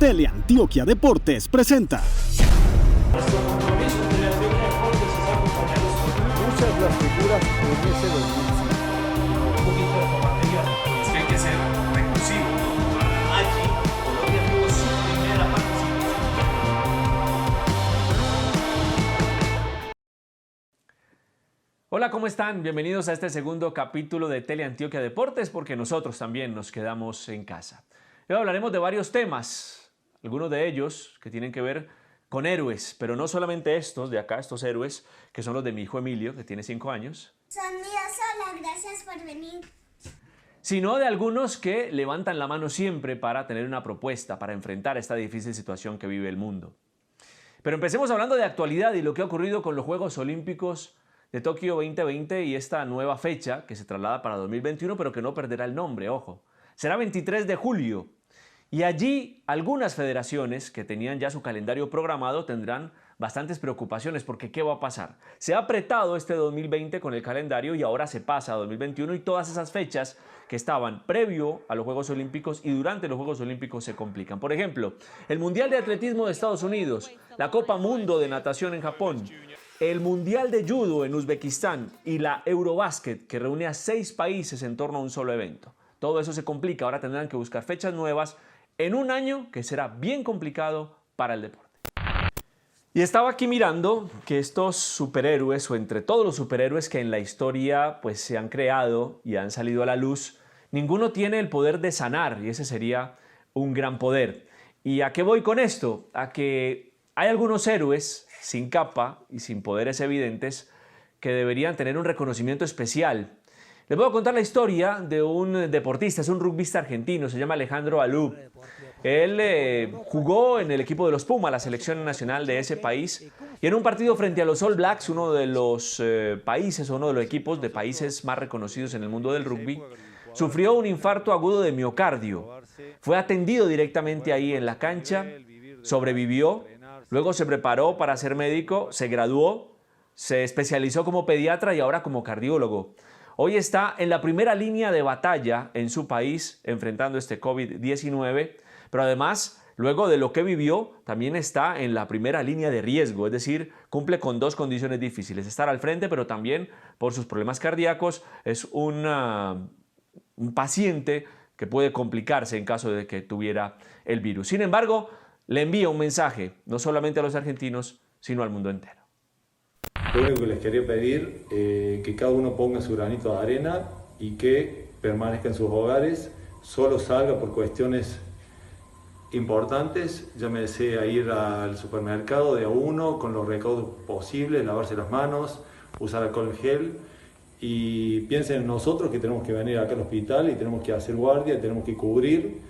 Teleantioquia Deportes presenta. Muchas las figuras en ese 2005. Un poquito de formatería. Es que hay que ser recursivo. Allí, Colombia tuvo su primera participación. Hola, ¿cómo están? Bienvenidos a este segundo capítulo de Teleantioquia Deportes, porque nosotros también nos quedamos en casa. Hoy hablaremos de varios temas, algunos de ellos que tienen que ver con héroes, pero no solamente estos de acá, estos héroes, que son los de mi hijo Emilio, que tiene 5 años. Son míos, hola, gracias por venir. Sino de algunos que levantan la mano siempre para tener una propuesta, para enfrentar esta difícil situación que vive el mundo. Pero empecemos hablando de actualidad y lo que ha ocurrido con los Juegos Olímpicos de Tokio 2020 y esta nueva fecha que se traslada para 2021, pero que no perderá el nombre, ojo. Será 23 de julio. Y allí algunas federaciones que tenían ya su calendario programado tendrán bastantes preocupaciones porque ¿qué va a pasar? Se ha apretado este 2020 con el calendario y ahora se pasa a 2021 y todas esas fechas que estaban previo a los Juegos Olímpicos y durante los Juegos Olímpicos se complican. Por ejemplo, el Mundial de Atletismo de Estados Unidos, la Copa Mundo de Natación en Japón, el Mundial de Judo en Uzbekistán y la Eurobásquet que reúne a 6 países en torno a un solo evento. Todo eso se complica, ahora tendrán que buscar fechas nuevas en un año que será bien complicado para el deporte. Y estaba aquí mirando que estos superhéroes, o entre todos los superhéroes que en la historia pues, se han creado y han salido a la luz, ninguno tiene el poder de sanar, y ese sería un gran poder. ¿Y a qué voy con esto? A que hay algunos héroes sin capa y sin poderes evidentes que deberían tener un reconocimiento especial. Les voy a contar la historia de un deportista, es un rugbyista argentino, se llama Alejandro Alú. Él jugó en el equipo de los Pumas, la selección nacional de ese país, y en un partido frente a los All Blacks, uno de los países o uno de los equipos de países más reconocidos en el mundo del rugby, sufrió un infarto agudo de miocardio. Fue atendido directamente ahí en la cancha, sobrevivió, luego se preparó para ser médico, se graduó, se especializó como pediatra y ahora como cardiólogo. Hoy está en la primera línea de batalla en su país enfrentando este COVID-19, pero además, luego de lo que vivió, también está en la primera línea de riesgo, es decir, cumple con 2 condiciones difíciles, estar al frente, pero también por sus problemas cardíacos es un paciente que puede complicarse en caso de que tuviera el virus. Sin embargo, le envía un mensaje, no solamente a los argentinos, sino al mundo entero. Lo único que les quería pedir que cada uno ponga su granito de arena y que permanezca en sus hogares, solo salga por cuestiones importantes, llámese a ir al supermercado de a uno con los recaudos posibles, lavarse las manos, usar alcohol en gel y piensen en nosotros que tenemos que venir acá al hospital y tenemos que hacer guardia, tenemos que cubrir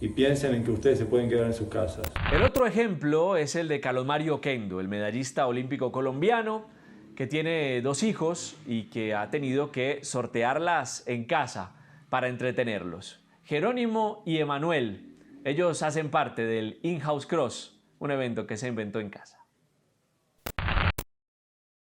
y piensen en que ustedes se pueden quedar en sus casas. El otro ejemplo es el de Carlos Mario Oquendo, el medallista olímpico colombiano que tiene 2 hijos y que ha tenido que sortearlas en casa para entretenerlos. Jerónimo y Emanuel, ellos hacen parte del In-House Cross, un evento que se inventó en casa.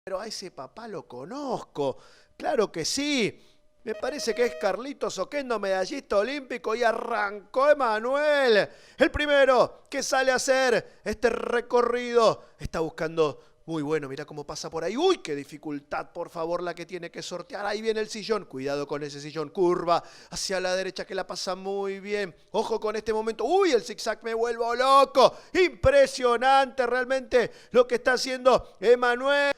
Pero a ese papá lo conozco, claro que sí. Me parece que es Carlitos Oquendo, medallista olímpico, y arrancó Emanuel, el primero que sale a hacer este recorrido. Está buscando muy bueno, mira cómo pasa por ahí. ¡Uy, qué dificultad, por favor, la que tiene que sortear! Ahí viene el sillón, cuidado con ese sillón, curva hacia la derecha que la pasa muy bien. Ojo con este momento. ¡Uy, el zigzag, me vuelvo loco! Impresionante realmente lo que está haciendo Emanuel.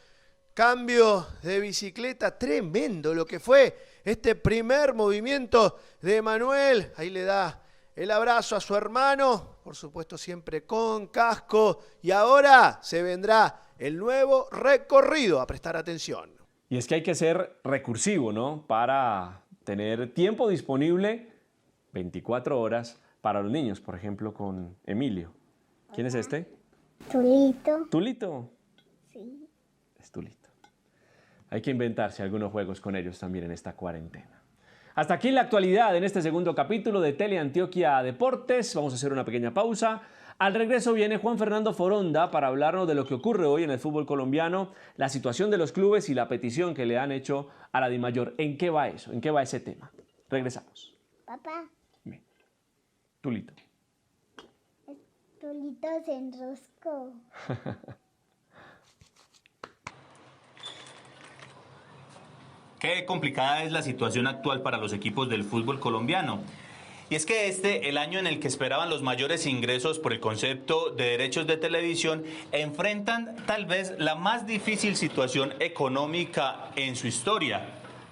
Cambio de bicicleta, tremendo lo que fue este primer movimiento de Emanuel. Ahí le da el abrazo a su hermano, por supuesto siempre con casco. Y ahora se vendrá el nuevo recorrido, a prestar atención. Y es que hay que ser recursivo, ¿no? Para tener tiempo disponible 24 horas para los niños, por ejemplo, con Emilio. ¿Quién es este? Tulito. ¿Tulito? Sí. Es Tulito. Hay que inventarse algunos juegos con ellos también en esta cuarentena. Hasta aquí la actualidad en este segundo capítulo de Teleantioquia Deportes. Vamos a hacer una pequeña pausa. Al regreso viene Juan Fernando Foronda para hablarnos de lo que ocurre hoy en el fútbol colombiano, la situación de los clubes y la petición que le han hecho a la DIMAYOR. ¿En qué va eso? ¿En qué va ese tema? Regresamos. Papá. Tulito. Solito se enroscó. Qué complicada es la situación actual para los equipos del fútbol colombiano. Y es que el año en el que esperaban los mayores ingresos por el concepto de derechos de televisión, enfrentan tal vez la más difícil situación económica en su historia.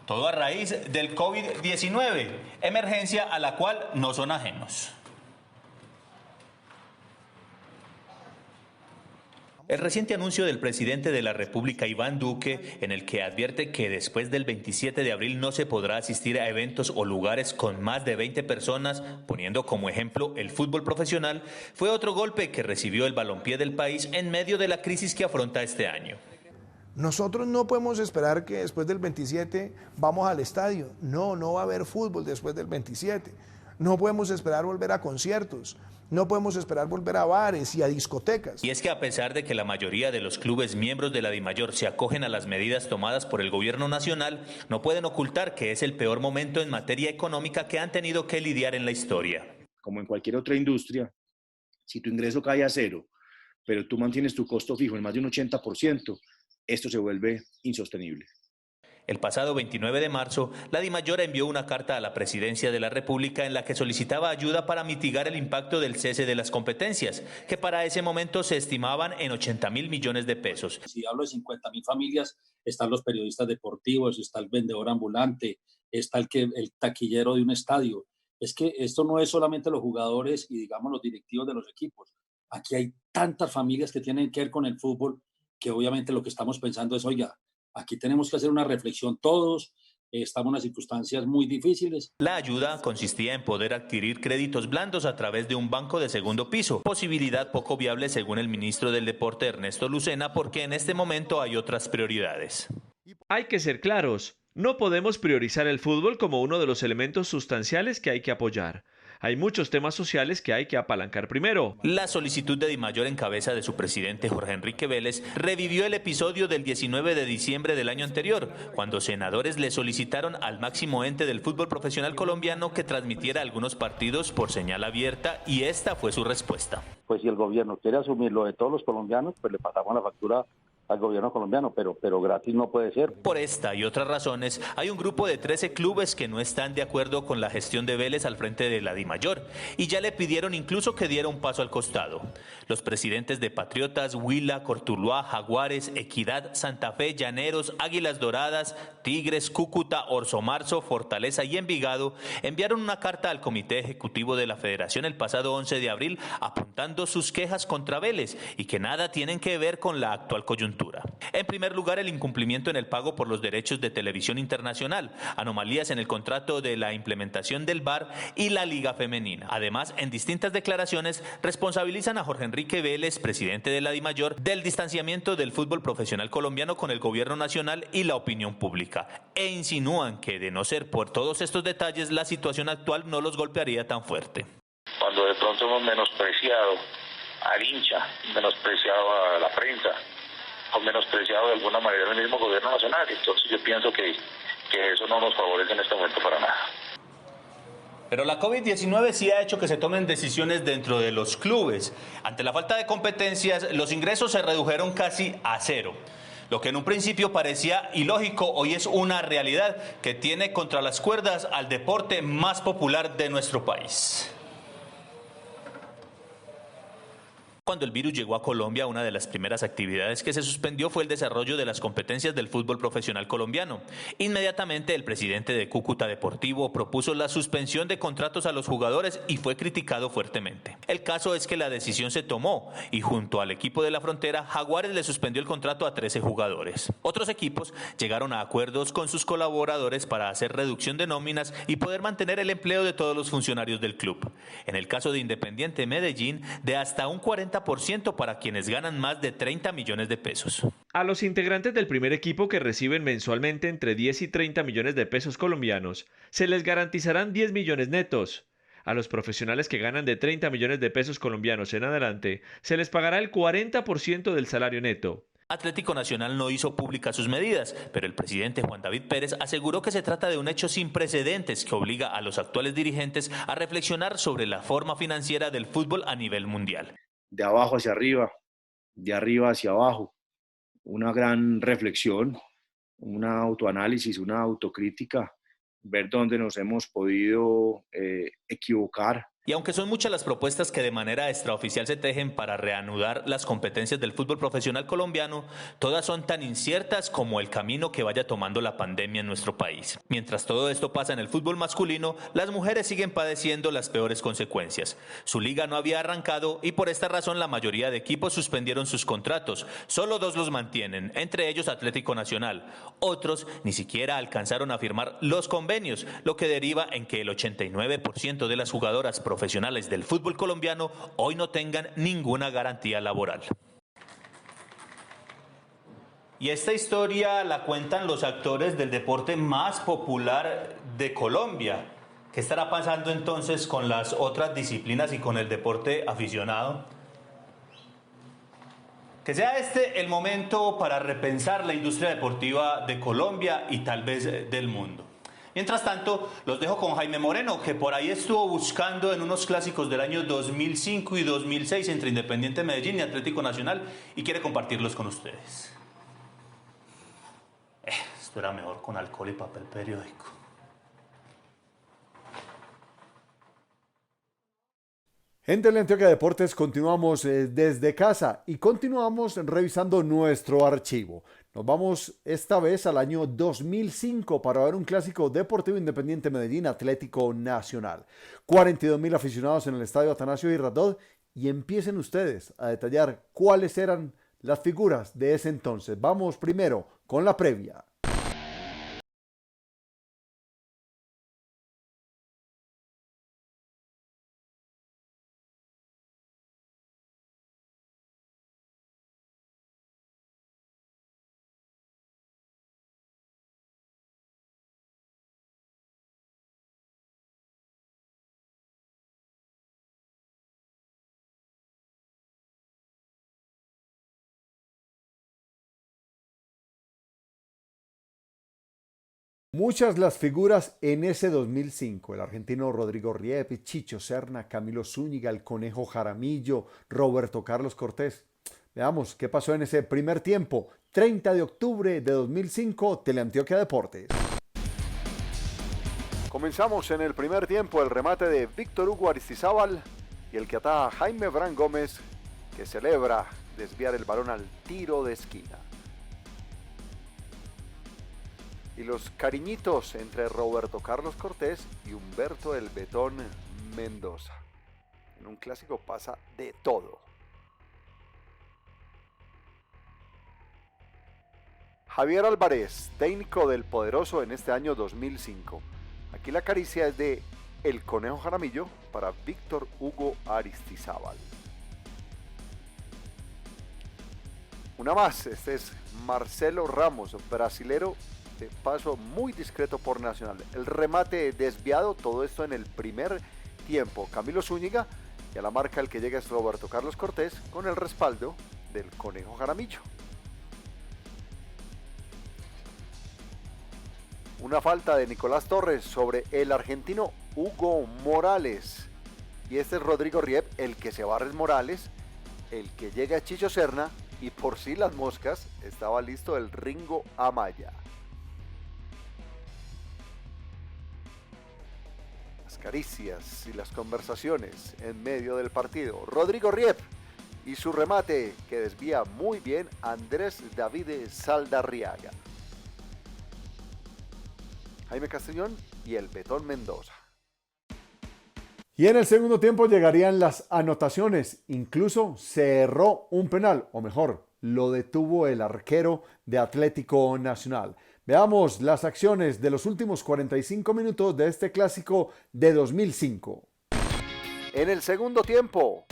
Todo a raíz del COVID-19, emergencia a la cual no son ajenos. El reciente anuncio del presidente de la República, Iván Duque, en el que advierte que después del 27 de abril no se podrá asistir a eventos o lugares con más de 20 personas, poniendo como ejemplo el fútbol profesional, fue otro golpe que recibió el balompié del país en medio de la crisis que afronta este año. Nosotros no podemos esperar que después del 27 vamos al estadio. No va a haber fútbol después del 27. No podemos esperar volver a conciertos. No podemos esperar volver a bares y a discotecas. Y es que a pesar de que la mayoría de los clubes miembros de la DIMAYOR se acogen a las medidas tomadas por el gobierno nacional, no pueden ocultar que es el peor momento en materia económica que han tenido que lidiar en la historia. Como en cualquier otra industria, si tu ingreso cae a cero, pero tú mantienes tu costo fijo en más de un 80%, esto se vuelve insostenible. El pasado 29 de marzo, la DIMAYOR envió una carta a la Presidencia de la República en la que solicitaba ayuda para mitigar el impacto del cese de las competencias, que para ese momento se estimaban en 80.000 millones de pesos. Si hablo de 50.000 familias, están los periodistas deportivos, está el vendedor ambulante, está el taquillero de un estadio. Es que esto no es solamente los jugadores y digamos los directivos de los equipos. Aquí hay tantas familias que tienen que ver con el fútbol que obviamente lo que estamos pensando es, oiga, aquí tenemos que hacer una reflexión todos, estamos en unas circunstancias muy difíciles. La ayuda consistía en poder adquirir créditos blandos a través de un banco de segundo piso, posibilidad poco viable según el ministro del Deporte Ernesto Lucena, porque en este momento hay otras prioridades. Hay que ser claros, no podemos priorizar el fútbol como uno de los elementos sustanciales que hay que apoyar. Hay muchos temas sociales que hay que apalancar primero. La solicitud de DIMAYOR en cabeza de su presidente Jorge Enrique Vélez revivió el episodio del 19 de diciembre del año anterior, cuando senadores le solicitaron al máximo ente del fútbol profesional colombiano que transmitiera algunos partidos por señal abierta, y esta fue su respuesta. Pues si el gobierno quiere asumir lo de todos los colombianos, pues le pasamos la factura al gobierno colombiano, pero gratis no puede ser. Por esta y otras razones, hay un grupo de 13 clubes que no están de acuerdo con la gestión de Vélez al frente de la DIMAYOR y ya le pidieron incluso que diera un paso al costado. Los presidentes de Patriotas, Huila, Cortuluá, Jaguares, Equidad, Santa Fe, Llaneros, Águilas Doradas, Tigres, Cúcuta, Orso Marzo, Fortaleza y Envigado enviaron una carta al Comité Ejecutivo de la Federación el pasado 11 de abril apuntando sus quejas contra Vélez y que nada tienen que ver con la actual coyuntura. En primer lugar, el incumplimiento en el pago por los derechos de televisión internacional, anomalías en el contrato de la implementación del VAR y la Liga Femenina. Además, en distintas declaraciones, responsabilizan a Jorge Enrique Vélez, presidente de la DIMAYOR, del distanciamiento del fútbol profesional colombiano con el gobierno nacional y la opinión pública, e insinúan que, de no ser por todos estos detalles, la situación actual no los golpearía tan fuerte. Cuando de pronto hemos menospreciado al hincha, menospreciado a la prensa, o menospreciado de alguna manera el mismo gobierno nacional. Entonces yo pienso que eso no nos favorece en este momento para nada. Pero la COVID-19 sí ha hecho que se tomen decisiones dentro de los clubes. Ante la falta de competencias, los ingresos se redujeron casi a cero. Lo que en un principio parecía ilógico, hoy es una realidad que tiene contra las cuerdas al deporte más popular de nuestro país. Cuando el virus llegó a Colombia, una de las primeras actividades que se suspendió fue el desarrollo de las competencias del fútbol profesional colombiano. Inmediatamente, el presidente de Cúcuta Deportivo propuso la suspensión de contratos a los jugadores y fue criticado fuertemente. El caso es que la decisión se tomó y junto al equipo de la Frontera, Jaguares le suspendió el contrato a 13 jugadores. Otros equipos llegaron a acuerdos con sus colaboradores para hacer reducción de nóminas y poder mantener el empleo de todos los funcionarios del club. En el caso de Independiente Medellín, de hasta un 40% para quienes ganan más de 30 millones de pesos. A los integrantes del primer equipo que reciben mensualmente entre 10 y 30 millones de pesos colombianos, se les garantizarán 10 millones netos. A los profesionales que ganan de 30 millones de pesos colombianos en adelante, se les pagará el 40% del salario neto. Atlético Nacional no hizo públicas sus medidas, pero el presidente Juan David Pérez aseguró que se trata de un hecho sin precedentes que obliga a los actuales dirigentes a reflexionar sobre la forma financiera del fútbol a nivel mundial. de abajo hacia arriba, de arriba hacia abajo, una gran reflexión, un autoanálisis, una autocrítica, ver dónde nos hemos podido equivocar. Y aunque son muchas las propuestas que de manera extraoficial se tejen para reanudar las competencias del fútbol profesional colombiano, todas son tan inciertas como el camino que vaya tomando la pandemia en nuestro país. Mientras todo esto pasa en el fútbol masculino, las mujeres siguen padeciendo las peores consecuencias. Su liga no había arrancado y por esta razón la mayoría de equipos suspendieron sus contratos. Solo 2 los mantienen, entre ellos Atlético Nacional. Otros ni siquiera alcanzaron a firmar los convenios, lo que deriva en que el 89% de las jugadoras profesionales del fútbol colombiano hoy no tengan ninguna garantía laboral. Y esta historia la cuentan los actores del deporte más popular de Colombia. ¿Qué estará pasando entonces con las otras disciplinas y con el deporte aficionado? Que sea este el momento para repensar la industria deportiva de Colombia y tal vez del mundo. Mientras tanto, los dejo con Jaime Moreno, que por ahí estuvo buscando en unos clásicos del año 2005 y 2006 entre Independiente Medellín y Atlético Nacional y quiere compartirlos con ustedes. Esto era mejor con alcohol y papel periódico. En Teleantioquia Deportes continuamos desde casa y continuamos revisando nuestro archivo. Nos vamos esta vez al año 2005 para ver un clásico deportivo Independiente Medellín Atlético Nacional. 42,000 aficionados en el estadio Atanasio Girardot y empiecen ustedes a detallar cuáles eran las figuras de ese entonces. Vamos primero con la previa. Muchas las figuras en ese 2005, el argentino Rodrigo Riep, Chicho Serna, Camilo Zúñiga, el Conejo Jaramillo, Roberto Carlos Cortés. Veamos qué pasó en ese primer tiempo, 30 de octubre de 2005, Teleantioquia Deportes. Comenzamos en el primer tiempo, el remate de Víctor Hugo Aristizábal y el que ataja Jaime Bran Gómez, que celebra desviar el balón al tiro de esquina. Y los cariñitos entre Roberto Carlos Cortés y Humberto El Betón Mendoza. En un clásico pasa de todo. Javier Álvarez, técnico del Poderoso en este año 2005. Aquí la caricia es de El Conejo Jaramillo para Víctor Hugo Aristizábal. Una más, este es Marcelo Ramos, brasilero, de paso muy discreto por Nacional. El remate desviado, todo esto en el primer tiempo. Camilo Zúñiga y a la marca el que llega es Roberto Carlos Cortés con el respaldo del Conejo Jaramillo. Una falta de Nicolás Torres sobre el argentino Hugo Morales. Y este es Rodrigo Riep, el que se barre es Morales, el que llega es Chicho Serna y por si las moscas estaba listo el Ringo Amaya. Caricias y las conversaciones en medio del partido. Rodrigo Riep y su remate que desvía muy bien Andrés David Saldarriaga. Jaime Castellón y El Betón Mendoza. Y en el segundo tiempo llegarían las anotaciones. Incluso se erró un penal, o mejor, lo detuvo el arquero de Atlético Nacional. Veamos las acciones de los últimos 45 minutos de este clásico de 2005. En el segundo tiempo,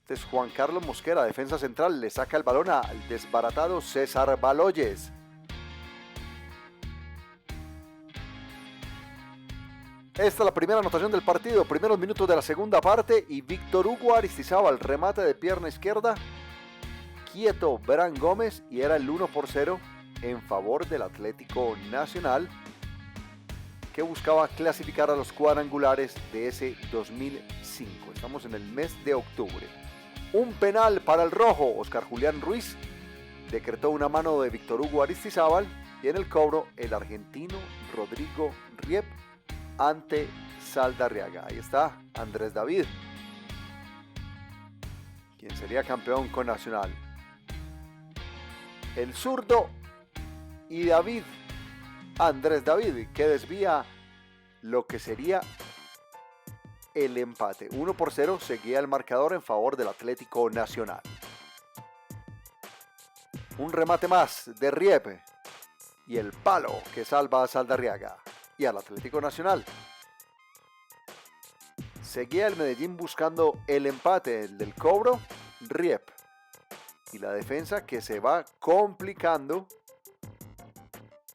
este es Juan Carlos Mosquera, defensa central, le saca el balón al desbaratado César Baloyes. Esta es la primera anotación del partido, primeros minutos de la segunda parte y Víctor Hugo Aristizábal, remate de pierna izquierda, quieto Bran Gómez y era el 1-0 en favor del Atlético Nacional, que buscaba clasificar a los cuadrangulares de ese 2005. Estamos en el mes de octubre. Un penal para el rojo. Oscar Julián Ruiz decretó una mano de Víctor Hugo Aristizábal y en el cobro el argentino Rodrigo Riep ante Saldarriaga. Ahí está Andrés David, quien sería campeón con Nacional. El zurdo y Andrés David, que desvía lo que sería el empate. 1-0 seguía el marcador en favor del Atlético Nacional. Un remate más de Riep y el palo que salva a Saldarriaga y al Atlético Nacional. Seguía el Medellín buscando el empate, el del cobro, Riep. Y la defensa que se va complicando.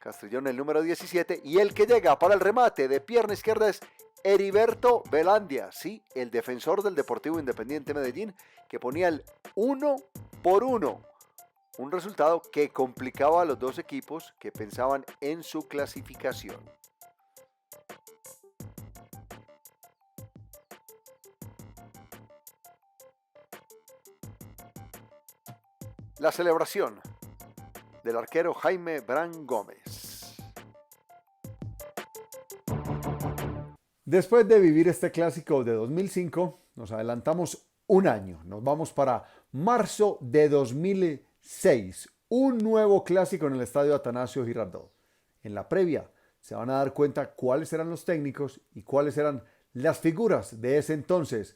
Castrillón el número 17 y el que llega para el remate de pierna izquierda es Heriberto Velandia, sí, el defensor del Deportivo Independiente Medellín, que ponía el 1-1. Un resultado que complicaba a los dos equipos que pensaban en su clasificación. La celebración del arquero Jaime Bran Gómez. Después de vivir este clásico de 2005, nos adelantamos un año. Nos vamos para marzo de 2006. Un nuevo clásico en el estadio Atanasio Girardot. En la previa se van a dar cuenta cuáles eran los técnicos y cuáles eran las figuras de ese entonces.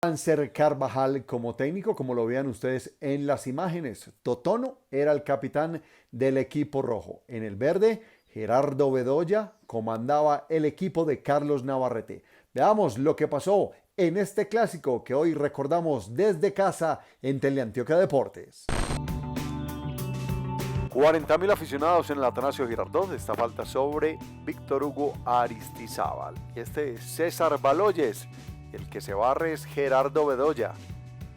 Cáncer Carvajal como técnico, como lo vean ustedes en las imágenes. Totono era el capitán del equipo rojo. En el verde, Gerardo Bedoya comandaba el equipo de Carlos Navarrete. Veamos lo que pasó en este clásico que hoy recordamos desde casa en Teleantioquia Deportes. 40.000 aficionados en el Atanasio Girardot. Esta falta sobre Víctor Hugo Aristizábal. Y este es César Baloyes. El que se barre es Gerardo Bedoya.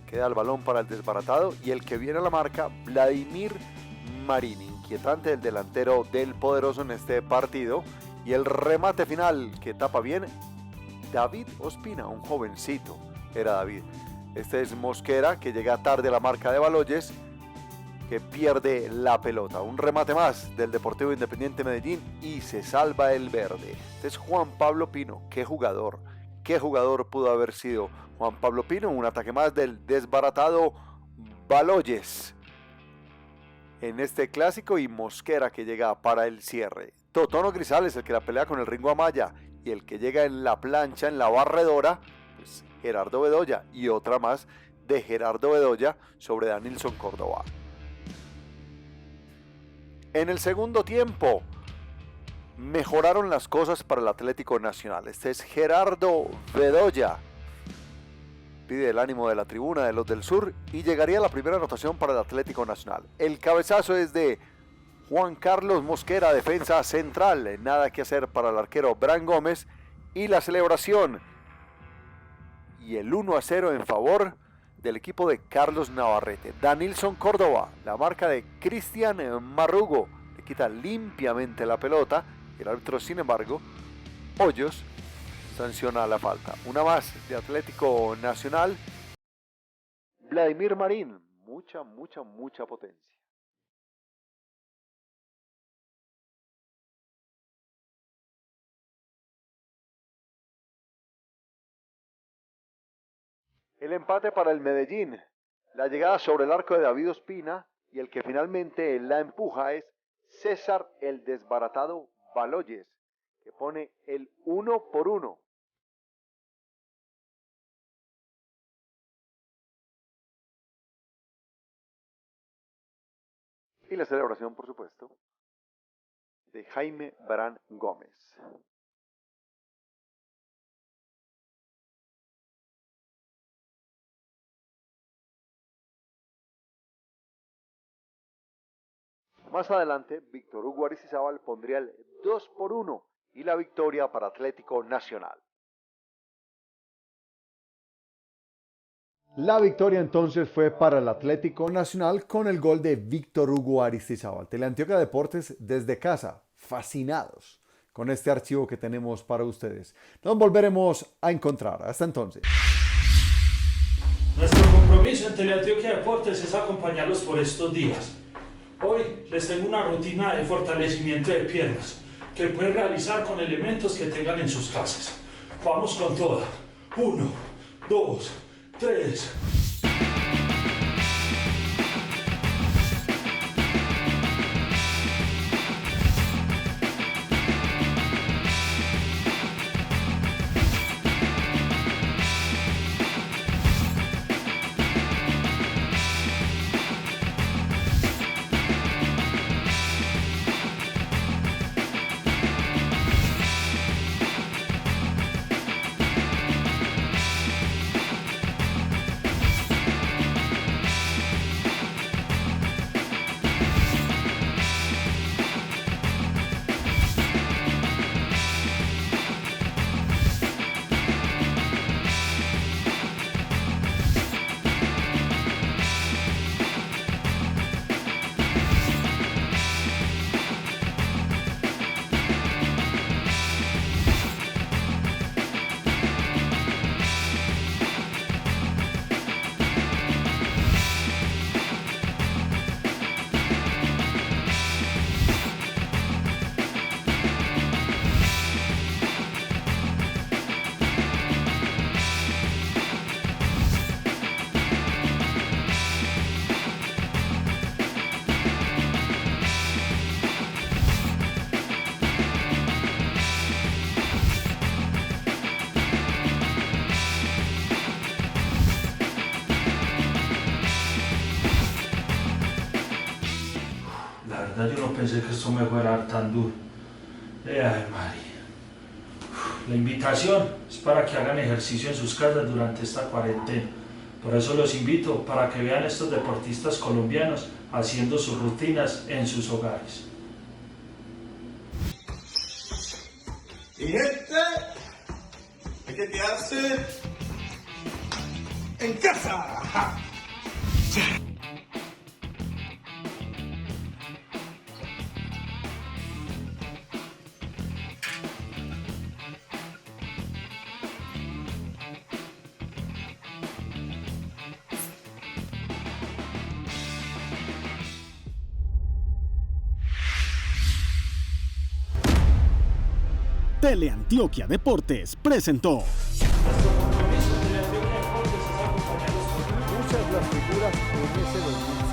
Queda el balón para el desbaratado y el que viene a la marca, Vladimir Marín. Inquietante el delantero del poderoso en este partido. Y el remate final que tapa bien, David Ospina, un jovencito, era David. Este es Mosquera, que llega tarde a la marca de Baloyes, que pierde la pelota. Un remate más del Deportivo Independiente Medellín y se salva el verde. Este es Juan Pablo Pino. Qué jugador pudo haber sido Juan Pablo Pino. Un ataque más del desbaratado Baloyes en este clásico y Mosquera que llega para el cierre. Totono Grisales, el que la pelea con el Ringo Amaya, y el que llega en la plancha, en la barredora, pues Gerardo Bedoya, y otra más de Gerardo Bedoya sobre Danilson Córdoba. En el segundo tiempo mejoraron las cosas para el Atlético Nacional. Este es Gerardo Bedoya. Pide el ánimo de la tribuna de los del sur y llegaría la primera anotación para el Atlético Nacional. El cabezazo es de Juan Carlos Mosquera, defensa central. Nada que hacer para el arquero Bran Gómez. Y la celebración y el 1-0 en favor del equipo de Carlos Navarrete. Danilson Córdoba, la marca de Cristian Marrugo, le quita limpiamente la pelota. El árbitro, sin embargo, Hoyos, sanciona la falta. Una más de Atlético Nacional. Vladimir Marín, mucha potencia. El empate para el Medellín. La llegada sobre el arco de David Ospina Y el que finalmente la empuja es César el Desbaratado Baloyes, que pone el 1-1. Y la celebración, por supuesto, de Jaime Barán Gómez. Más adelante, Víctor Hugo Aristizábal pondría el 2-1 y la victoria para Atlético Nacional. La victoria entonces fue para el Atlético Nacional con el gol de Víctor Hugo Aristizábal. Teleantioquia Deportes desde casa, fascinados con este archivo que tenemos para ustedes. Nos volveremos a encontrar. Hasta entonces. Nuestro compromiso en Teleantioquia Deportes es acompañarlos por estos días. Hoy les tengo una rutina de fortalecimiento de piernas que pueden realizar con elementos que tengan en sus casas. Vamos con toda. 1, 2, 3. Yo no pensé que esto me fuera a dar tan duro. Ay, María. La invitación es para que hagan ejercicio en sus casas durante esta cuarentena. Por eso los invito para que vean a estos deportistas colombianos haciendo sus rutinas en sus hogares. Y gente, hay que quedarse en casa. Teleantioquia Deportes presentó. Muchas las figuras en ese 2000.